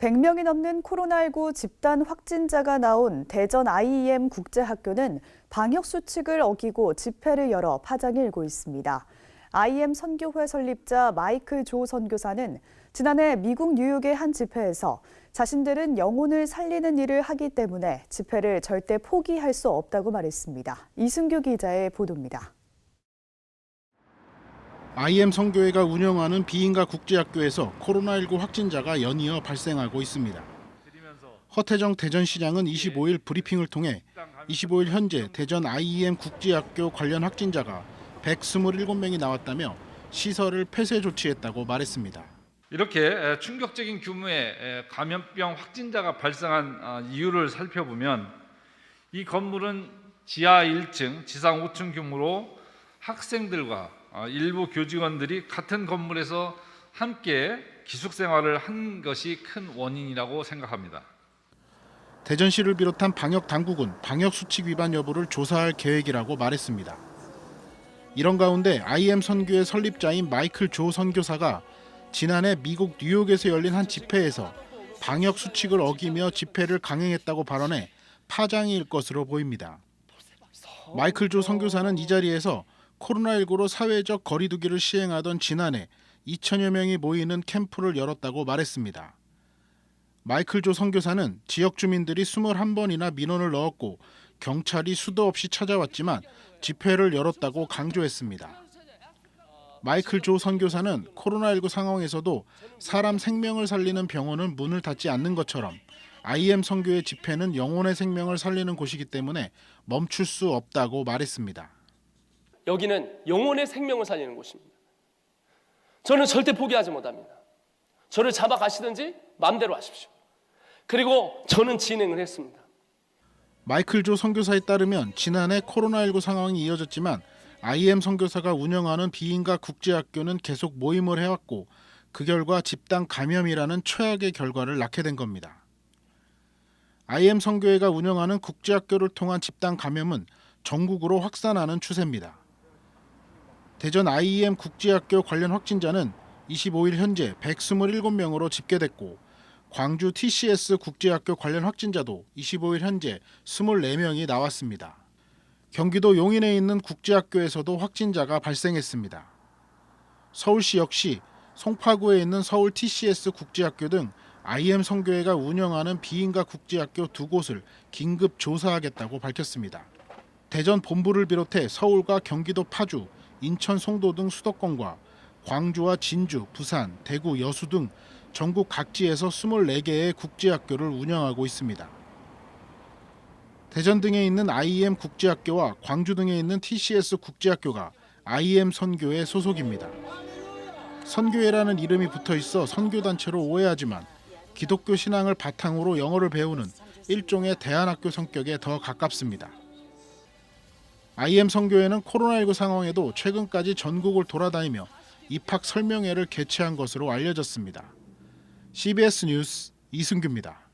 100명이 넘는 코로나19 집단 확진자가 나온 대전 IEM 국제학교는 방역수칙을 어기고 집회를 열어 파장이 일고 있습니다. IEM 선교회 설립자 마이클 조 선교사는 지난해 미국 뉴욕의 한 집회에서 자신들은 영혼을 살리는 일을 하기 때문에 집회를 절대 포기할 수 없다고 말했습니다. 이승규 기자의 보도입니다. IEM 선교회가 운영하는 비인가 국제학교에서 코로나19 확진자가 연이어 발생하고 있습니다. 허태정 대전시장은 25일 브리핑을 통해 25일 현재 대전 IEM 국제학교 관련 확진자가 127명이 나왔다며 시설을 폐쇄 조치했다고 말했습니다. 이렇게 충격적인 규모의 감염병 확진자가 발생한 이유를 살펴보면 이 건물은 지하 1층, 지상 5층 규모로 학생들과 일부 교직원들이 같은 건물에서 함께 기숙생활을 한 것이 큰 원인이라고 생각합니다. 대전시를 비롯한 방역 당국은 방역 수칙 위반 여부를 조사할 계획이라고 말했습니다. 이런 가운데 IEM 선교회 설립자인 마이클 조 선교사가 지난해 미국 뉴욕에서 열린 한 집회에서 방역 수칙을 어기며 집회를 강행했다고 발언해 파장이 일 것으로 보입니다. 마이클 조 선교사는 이 자리에서 코로나19로 사회적 거리두기를 시행하던 지난해 2천여 명이 모이는 캠프를 열었다고 말했습니다. 마이클 조 선교사는 지역 주민들이 21번이나 민원을 넣었고 경찰이 수도 없이 찾아왔지만 집회를 열었다고 강조했습니다. 마이클 조 선교사는 코로나19 상황에서도 사람 생명을 살리는 병원은 문을 닫지 않는 것처럼 IEM 선교의 집회는 영혼의 생명을 살리는 곳이기 때문에 멈출 수 없다고 말했습니다. 여기는 영혼의 생명을 살리는 곳입니다. 저는 절대 포기하지 못합니다. 저를 잡아가시든지 마음대로 하십시오. 그리고 저는 진행을 했습니다. 마이클 조 선교사에 따르면 지난해 코로나19 상황이 이어졌지만 IEM 선교사가 운영하는 비인가 국제학교는 계속 모임을 해왔고 그 결과 집단 감염이라는 최악의 결과를 낳게 된 겁니다. IEM 선교회가 운영하는 국제학교를 통한 집단 감염은 전국으로 확산하는 추세입니다. 대전 IEM 국제학교 관련 확진자는 25일 현재 127명으로 집계됐고 광주 TCS 국제학교 관련 확진자도 25일 현재 24명이 나왔습니다. 경기도 용인에 있는 국제학교에서도 확진자가 발생했습니다. 서울시 역시 송파구에 있는 서울 TCS 국제학교 등 IEM 선교회가 운영하는 비인가 국제학교 2곳을 긴급 조사하겠다고 밝혔습니다. 대전 본부를 비롯해 서울과 경기도 파주, 인천 송도 등 수도권과 광주와 진주, 부산, 대구, 여수 등 전국 각지에서 24개의 국제학교를 운영하고 있습니다. 대전 등에 있는 IEM 국제학교와 광주 등에 있는 TCS 국제학교가 IEM 선교회 소속입니다. 선교회라는 이름이 붙어 있어 선교단체로 오해하지만 기독교 신앙을 바탕으로 영어를 배우는 일종의 대안학교 성격에 더 가깝습니다. IEM 선교회는 코로나19 상황에도 최근까지 전국을 돌아다니며 입학 설명회를 개최한 것으로 알려졌습니다. CBS 뉴스 이승규입니다.